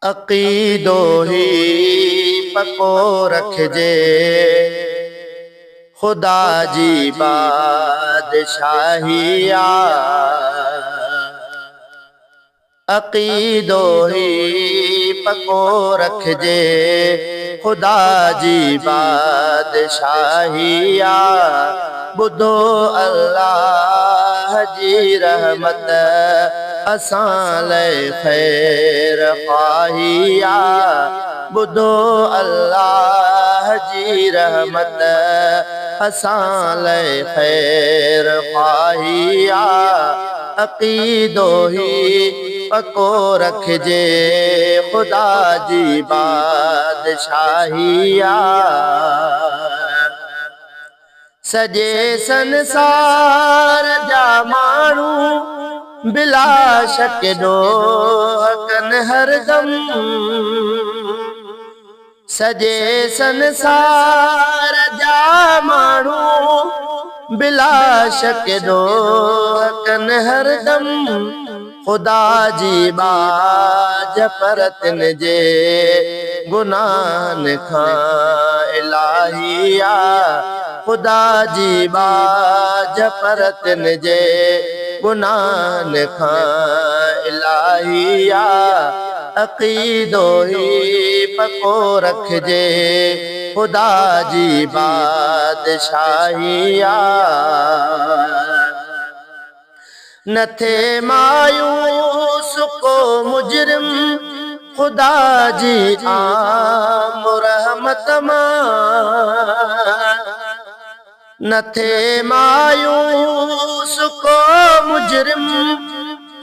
अक़ीदो ही पको रखिजे, खुदा जी बादशाही अक़ीदो ही पको रखिजे, खुदा जी बादशाही बुधो अल्लाह जी रहमत असां लाइ ख़ैर ख़्वाही बुधो अल्लाह जी रहमत असां लाइ ख़ैर ख़्वाही अक़ीदो ही पको रखिजे, खुदा जी बादशाही सॼे संसार जा माण्हू बिला शक ॾोह कनि हरदम, सॼे संसार जा माण्हू बिला शक ॾोह कनि हरदम, खुदा जी बाज पर तिन जे गुनाहनि खां इलाही खुदा जी बाज पर तिन जे गुनाहनि खां इलाही अक़ीदो ही पको रखिजे, खुदा जी बादशाही न थे मायूस को मुजरिम खुदा जी आम रहमत मां, न थे मायूस को मुजरिम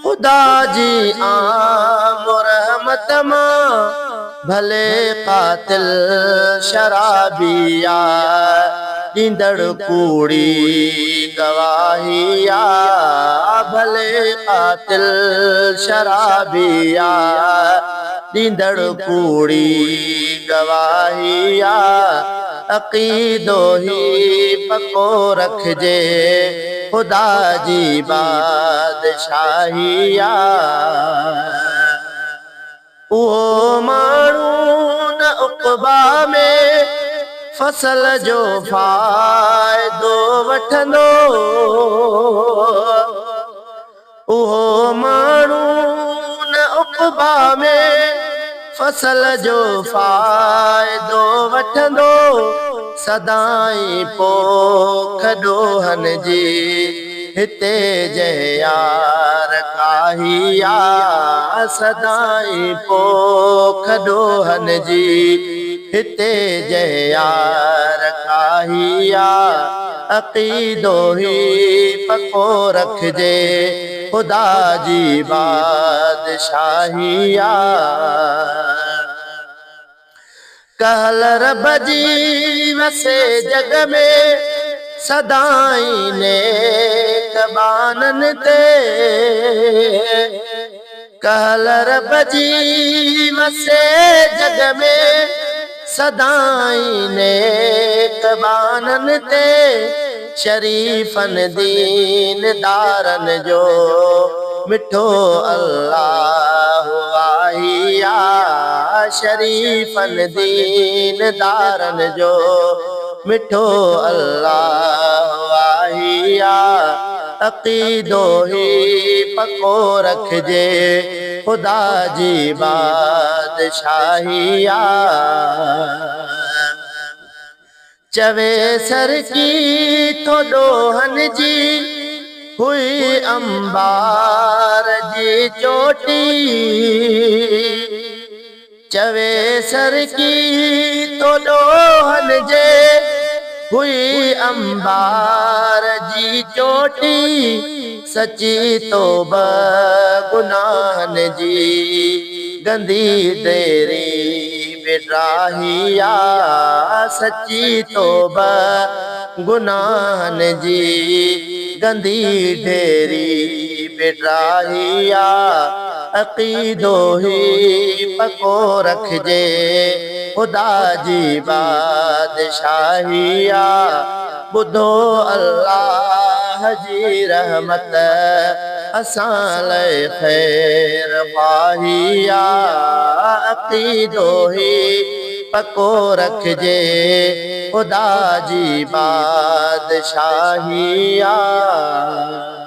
खुदा जी आम रहमत मां, भले कातिल शराबी ॾींदड़ कूड़ी गवाही भले कातिल शराबी ॾींदड़ कूड़ी गवाही अक़ीदो ही पको रखिजे, खुदा जी बादशाही उहो माण्हू न उक़बा में फसल जो फ़ाइदो वठंदो, उहो माण्हू न उक़बा में फसल जो फ़ाइदो वठंदो, सदाई पोख ॾोहनि जी हिते जंहिं यार काही सदाई पोख ॾोहनि जी हिते जंहिं यार काही अक़ीदो ही पको रखिजे, खुदा जी बादशाही कहल रब जी वसे जग में सदाई नेक बाननि ते, कहल रब जी वसे जग में सदाई नेक बाननि ते, शरीफ़नि दीनदारनि जो मिठो अल्लाह वाही शरीफ़नि दीनदारनि जो मिठो अल्लाह वाही अक़ीदो ही पको रखिजे, खुदा जी बादशाही चवे सर की तो ॾोहनि जी हुई अंबार जी चोटी, चवे सर की तो ॾोहनि जे हुई अंबार जी चोटी, सची तौबा गुनाहनि जी गंदी तेरी बेराही सची तौबा गुनाहनि जी गंदी ढेरी बेराही अक़ीदो ही पको रखिजे, खुदा जी बादशाही बुधो अल्लाह जी रहमत असां लाइ ख़ैर ख़्वाही अक़ीदो ही पको रखिजे ख़ुदा जी बादशाही आ।